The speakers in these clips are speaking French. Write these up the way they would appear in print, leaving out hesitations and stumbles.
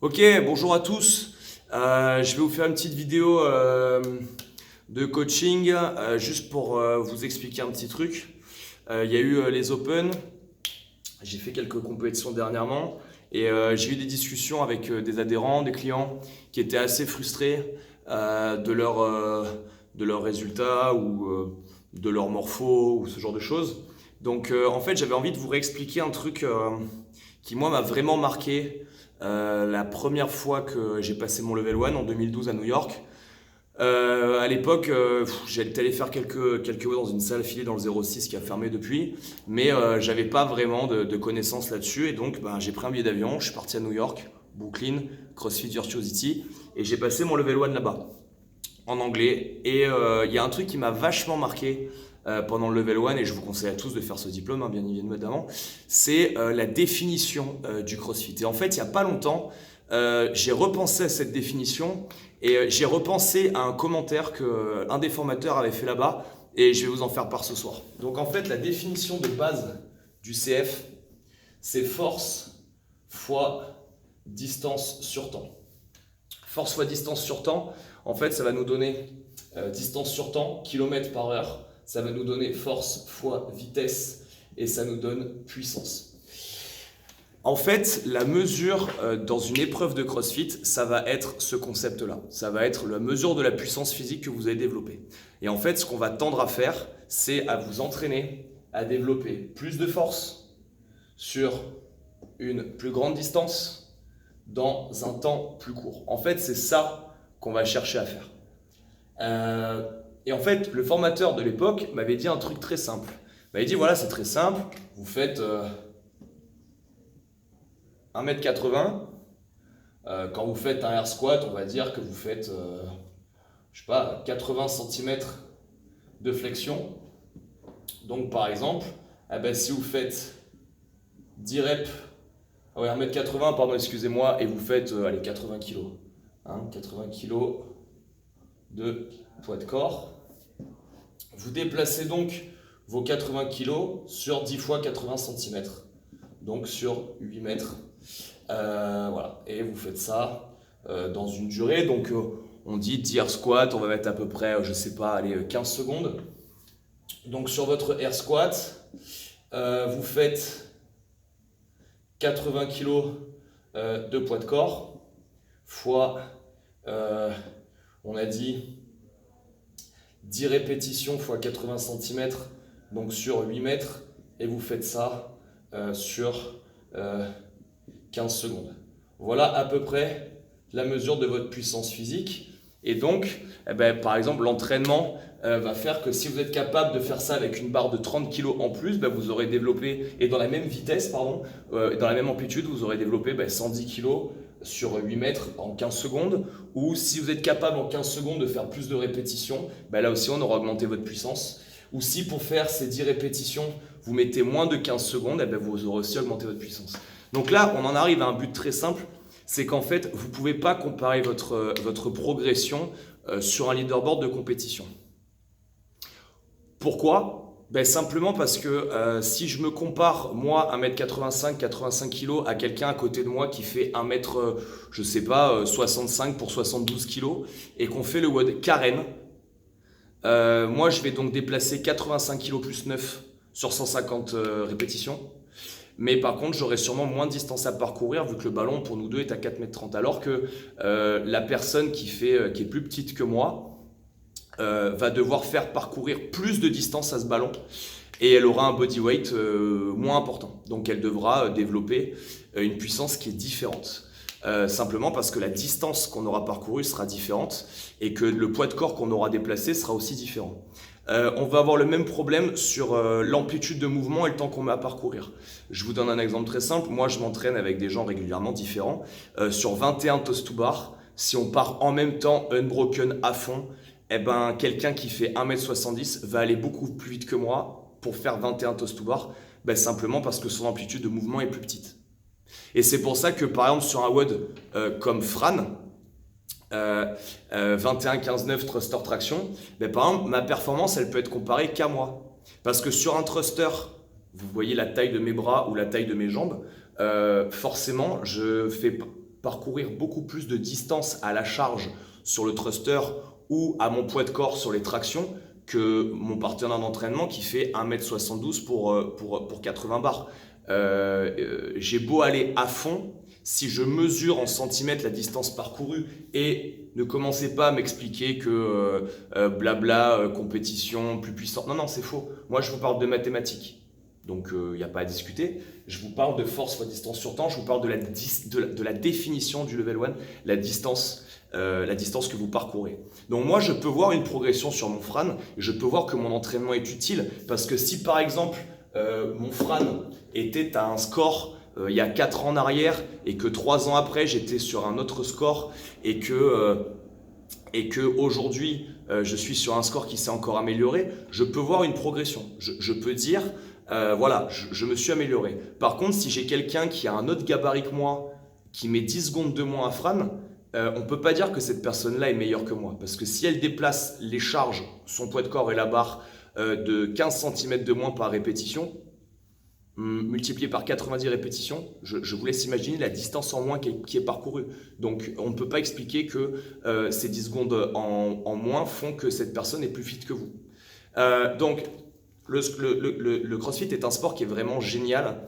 Ok, bonjour à tous. Je vais vous faire une petite vidéo de coaching juste pour vous expliquer un petit truc. Il y a eu les Open, j'ai fait quelques compétitions dernièrement et j'ai eu des discussions avec des adhérents, des clients qui étaient assez frustrés de leurs résultats ou de leur morpho ou ce genre de choses. Donc en fait j'avais envie de vous réexpliquer un truc qui moi m'a vraiment marqué la première fois que j'ai passé mon level 1 en 2012 à New York. À l'époque, j'étais allé faire quelques mots dans une salle affiliée dans le 06 qui a fermé depuis, mais j'avais pas vraiment de connaissances là-dessus et donc ben, j'ai pris un billet d'avion, je suis parti à New York, Brooklyn, CrossFit Virtuosity et j'ai passé mon level 1 là-bas en anglais. Et il y a un truc qui m'a vachement marqué pendant le level 1, et je vous conseille à tous de faire ce diplôme, hein, bien évidemment, c'est la définition du CrossFit. Et en fait, il n'y a pas longtemps, j'ai repensé à cette définition et j'ai repensé à un commentaire qu'un des formateurs avait fait là-bas et je vais vous en faire part ce soir. Donc en fait, la définition de base du CF, c'est force fois distance sur temps. Force fois distance sur temps, en fait, ça va nous donner distance sur temps, kilomètres par heure. Ça va nous donner force fois vitesse et ça nous donne puissance. En fait, la mesure dans une épreuve de CrossFit, ça va être ce concept-là. Ça va être la mesure de la puissance physique que vous avez développée. Et en fait, ce qu'on va tendre à faire, c'est à vous entraîner à développer plus de force sur une plus grande distance dans un temps plus court. En fait, c'est ça qu'on va chercher à faire. Et en fait, le formateur de l'époque m'avait dit un truc très simple. Il m'avait dit, voilà, c'est très simple, vous faites 1m80. Quand vous faites un air squat, on va dire que vous faites, je sais pas, 80 cm de flexion. Donc par exemple, si vous faites 10 reps, 1m80, pardon, excusez-moi, et vous faites, 80 kg. 80 kg de poids de corps. Vous déplacez donc vos 80 kg sur 10 fois 80 cm, donc sur 8 mètres. Voilà. Et vous faites ça dans une durée. Donc on dit 10 air squat, on va mettre à peu près, je sais pas, allez, 15 secondes. Donc sur votre air squat, vous faites 80 kg de poids de corps fois, on a dit 10 répétitions fois 80 cm, donc sur 8 mètres, et vous faites ça sur 15 secondes. Voilà à peu près la mesure de votre puissance physique. Et donc, par exemple, l'entraînement va faire que si vous êtes capable de faire ça avec une barre de 30 kg en plus, vous aurez développé, et dans la même vitesse, dans la même amplitude, vous aurez développé 110 kg sur 8 mètres en 15 secondes. Ou si vous êtes capable en 15 secondes de faire plus de répétitions, là aussi on aura augmenté votre puissance. Ou si pour faire ces 10 répétitions, vous mettez moins de 15 secondes, vous aurez aussi augmenté votre puissance. Donc là, on en arrive à un but très simple, c'est qu'en fait, vous ne pouvez pas comparer votre progression sur un leaderboard de compétition. Pourquoi ? Simplement parce que si je me compare, moi, 1m85, 85 kg, à quelqu'un à côté de moi qui fait 1m, je sais pas, 65 pour 72 kg, et qu'on fait le WOD Karen, moi, je vais donc déplacer 85 kg plus 9 sur 150 répétitions. Mais par contre, j'aurai sûrement moins de distance à parcourir vu que le ballon pour nous deux est à 4,30 m, alors que la personne qui est plus petite que moi va devoir faire parcourir plus de distance à ce ballon et elle aura un body weight moins important. Donc elle devra développer une puissance qui est différente. Simplement parce que la distance qu'on aura parcourue sera différente et que le poids de corps qu'on aura déplacé sera aussi différent. On va avoir le même problème sur l'amplitude de mouvement et le temps qu'on met à parcourir. Je vous donne un exemple très simple. Moi, je m'entraîne avec des gens régulièrement différents. Sur 21 toes to bar, si on part en même temps unbroken à fond, quelqu'un qui fait 1m70 va aller beaucoup plus vite que moi pour faire 21 toes to bar, simplement parce que son amplitude de mouvement est plus petite. Et c'est pour ça que, par exemple, sur un WOD comme Fran, 21-15-9 thruster traction, par exemple, ma performance, elle peut être comparée qu'à moi. Parce que sur un thruster, vous voyez la taille de mes bras ou la taille de mes jambes, forcément, je fais parcourir beaucoup plus de distance à la charge sur le thruster ou à mon poids de corps sur les tractions que mon partenaire d'entraînement qui fait 1m72 pour 80 bars. J'ai beau aller à fond, si je mesure en centimètres la distance parcourue, et ne commencez pas à m'expliquer que blabla, compétition plus puissante. Non, c'est faux. Moi, je vous parle de mathématiques. Donc, il n'y a pas à discuter. Je vous parle de force fois distance sur temps. Je vous parle de la définition du level 1, la distance que vous parcourez. Donc, moi, je peux voir une progression sur mon Fran. Je peux voir que mon entraînement est utile. Parce que si, par exemple, mon Fran était à un score il y a 4 ans en arrière et que 3 ans après, j'étais sur un autre score et que aujourd'hui, je suis sur un score qui s'est encore amélioré, je peux voir une progression. Je peux dire... voilà, je me suis amélioré. Par contre, si j'ai quelqu'un qui a un autre gabarit que moi, qui met 10 secondes de moins à Fran, on ne peut pas dire que cette personne-là est meilleure que moi. Parce que si elle déplace les charges, son poids de corps et la barre de 15 cm de moins par répétition, multiplié par 90 répétitions, je vous laisse imaginer la distance en moins qui est parcourue. Donc, on ne peut pas expliquer que ces 10 secondes en moins font que cette personne est plus fit que vous. Donc, le CrossFit est un sport qui est vraiment génial,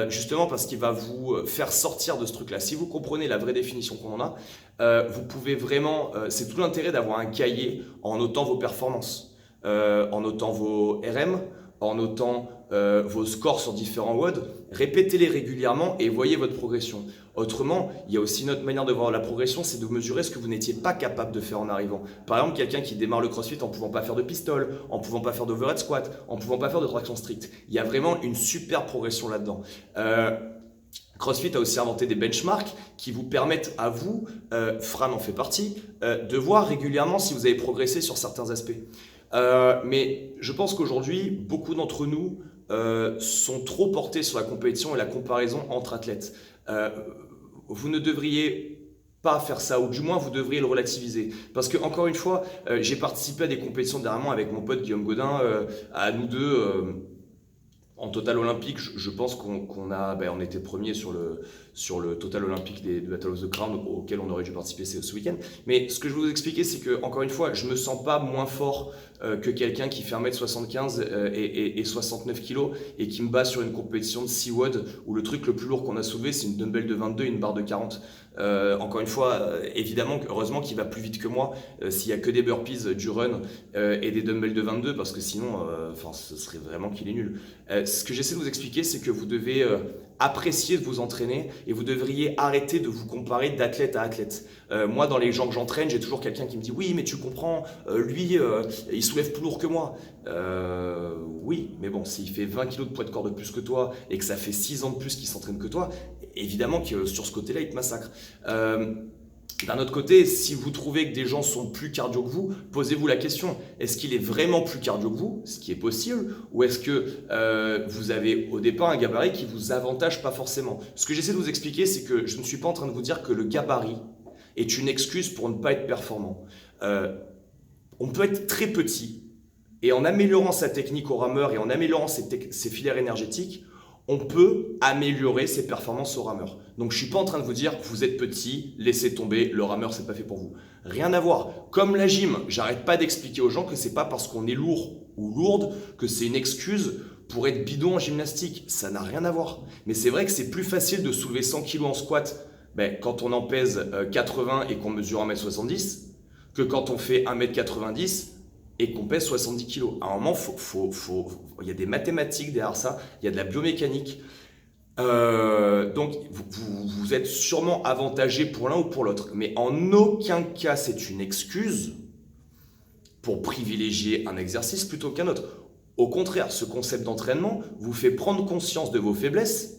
justement parce qu'il va vous faire sortir de ce truc-là. Si vous comprenez la vraie définition qu'on en a, vous pouvez vraiment... c'est tout l'intérêt d'avoir un cahier en notant vos performances, en notant vos RM, en notant vos scores sur différents WOD. Répétez-les régulièrement et voyez votre progression. Autrement, il y a aussi une autre manière de voir la progression, c'est de mesurer ce que vous n'étiez pas capable de faire en arrivant. Par exemple, quelqu'un qui démarre le CrossFit en ne pouvant pas faire de pistol, en ne pouvant pas faire d'overhead squat, en ne pouvant pas faire de traction stricte. Il y a vraiment une super progression là-dedans. CrossFit a aussi inventé des benchmarks qui vous permettent à vous, Fran en fait partie, de voir régulièrement si vous avez progressé sur certains aspects. Mais je pense qu'aujourd'hui, beaucoup d'entre nous sont trop portés sur la compétition et la comparaison entre athlètes. Vous ne devriez pas faire ça, ou du moins vous devriez le relativiser. Parce que, encore une fois, j'ai participé à des compétitions dernièrement avec mon pote Guillaume Godin, à nous deux. En total olympique, je pense on était premier sur le total olympique de Battle of the Crown auquel on aurait dû participer ce week-end. Mais ce que je veux vous expliquer, c'est que, encore une fois, je ne me sens pas moins fort que quelqu'un qui fait 1m75 et 69 kg et qui me bat sur une compétition de 6 WOD où le truc le plus lourd qu'on a soulevé, c'est une dumbbell de 22 et une barre de 40. Encore une fois, évidemment, heureusement qu'il va plus vite que moi s'il n'y a que des burpees, du run et des dumbbells de 22, parce que sinon, ce serait vraiment qu'il est nul. Ce que j'essaie de vous expliquer, c'est que vous devez apprécier de vous entraîner et vous devriez arrêter de vous comparer d'athlète à athlète. Moi, dans les gens que j'entraîne, j'ai toujours quelqu'un qui me dit « Oui, mais tu comprends, lui, il soulève plus lourd que moi. » Oui, mais bon, s'il fait 20 kg de poids de corps de plus que toi et que ça fait 6 ans de plus qu'il s'entraîne que toi, évidemment que sur ce côté-là, il te massacre. D'un autre côté, si vous trouvez que des gens sont plus cardio que vous, posez-vous la question, est-ce qu'il est vraiment plus cardio que vous, ce qui est possible, ou est-ce que vous avez au départ un gabarit qui vous avantage pas forcément? Ce que j'essaie de vous expliquer, c'est que je ne suis pas en train de vous dire que le gabarit est une excuse pour ne pas être performant. On peut être très petit, et en améliorant sa technique au rameur et en améliorant ses filières énergétiques, on peut améliorer ses performances au rameur. Donc je ne suis pas en train de vous dire vous êtes petit, laissez tomber, le rameur c'est pas fait pour vous. Rien à voir. Comme la gym, j'arrête pas d'expliquer aux gens que c'est pas parce qu'on est lourd ou lourde que c'est une excuse pour être bidon en gymnastique. Ça n'a rien à voir. Mais c'est vrai que c'est plus facile de soulever 100 kg en squat quand on en pèse 80 et qu'on mesure 1m70 que quand on fait 1m90 et qu'on pèse 70 kg. À un moment, il y a des mathématiques derrière ça, il y a de la biomécanique. Donc, vous êtes sûrement avantagé pour l'un ou pour l'autre. Mais en aucun cas, c'est une excuse pour privilégier un exercice plutôt qu'un autre. Au contraire, ce concept d'entraînement vous fait prendre conscience de vos faiblesses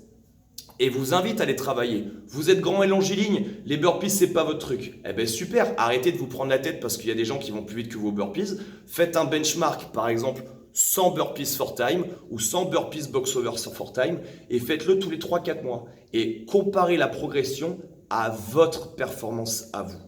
et vous invite à les travailler. Vous êtes grand et longiligne, les burpees c'est pas votre truc. Eh bien super, arrêtez de vous prendre la tête parce qu'il y a des gens qui vont plus vite que vos burpees. Faites un benchmark, par exemple 100 burpees for time ou 100 burpees box over for time et faites-le tous les 3-4 mois. Et comparez la progression à votre performance à vous.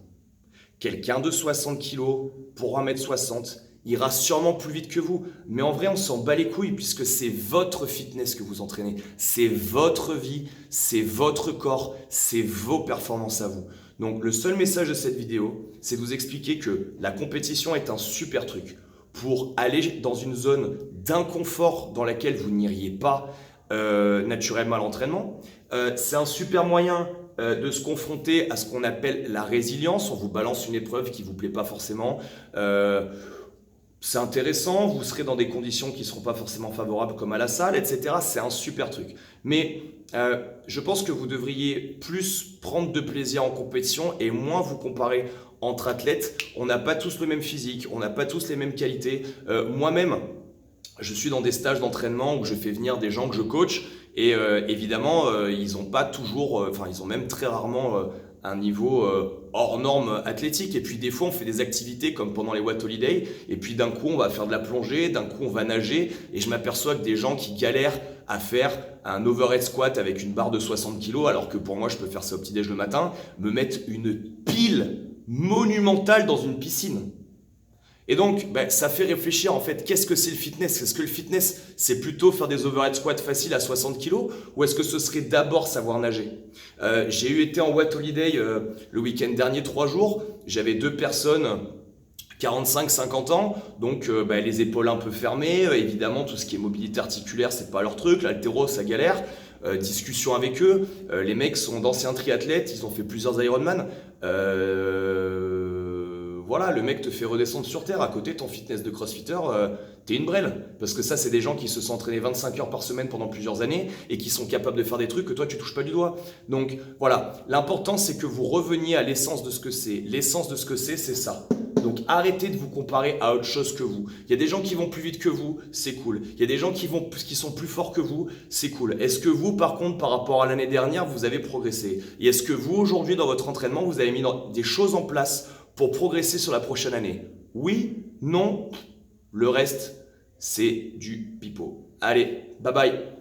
Quelqu'un de 60 kg pour 1m60 ira sûrement plus vite que vous. Mais en vrai, on s'en bat les couilles puisque c'est votre fitness que vous entraînez. C'est votre vie, c'est votre corps, c'est vos performances à vous. Donc le seul message de cette vidéo, c'est de vous expliquer que la compétition est un super truc pour aller dans une zone d'inconfort dans laquelle vous n'iriez pas naturellement à l'entraînement. C'est un super moyen de se confronter à ce qu'on appelle la résilience. On vous balance une épreuve qui ne vous plaît pas forcément. C'est intéressant, vous serez dans des conditions qui ne seront pas forcément favorables comme à la salle, etc. C'est un super truc. Mais je pense que vous devriez plus prendre de plaisir en compétition et moins vous comparer entre athlètes. On n'a pas tous le même physique, on n'a pas tous les mêmes qualités. Moi-même, je suis dans des stages d'entraînement où je fais venir des gens que je coach et évidemment, ils n'ont pas toujours, ils ont même très rarement un niveau hors norme athlétique. Et puis des fois, on fait des activités comme pendant les Watt Holiday et puis d'un coup, on va faire de la plongée, d'un coup, on va nager et je m'aperçois que des gens qui galèrent à faire un overhead squat avec une barre de 60 kg, alors que pour moi, je peux faire ça au petit-déj le matin, me mettent une pile monumentale dans une piscine. Et donc, ça fait réfléchir en fait, qu'est-ce que c'est le fitness? Est-ce que le fitness, c'est plutôt faire des overhead squats faciles à 60 kg ou est-ce que ce serait d'abord savoir nager? J'ai été en Watt Holiday le week-end dernier, 3 jours. J'avais 2 personnes, 45-50 ans, donc les épaules un peu fermées. Évidemment, tout ce qui est mobilité articulaire, c'est pas leur truc. L'haltéro, ça galère. Discussion avec eux. Les mecs sont d'anciens triathlètes, ils ont fait plusieurs Ironman. Voilà, le mec te fait redescendre sur terre. À côté, ton fitness de crossfitter, t'es une brêle. Parce que ça, c'est des gens qui se sont entraînés 25 heures par semaine pendant plusieurs années et qui sont capables de faire des trucs que toi, tu touches pas du doigt. Donc voilà, l'important, c'est que vous reveniez à l'essence de ce que c'est. L'essence de ce que c'est ça. Donc arrêtez de vous comparer à autre chose que vous. Il y a des gens qui vont plus vite que vous, c'est cool. Il y a des gens qui sont plus forts que vous, c'est cool. Est-ce que vous, par contre, par rapport à l'année dernière, vous avez progressé? Et est-ce que vous, aujourd'hui, dans votre entraînement, vous avez mis des choses en place pour progresser sur la prochaine année? Oui, non, le reste, c'est du pipeau. Allez, bye bye.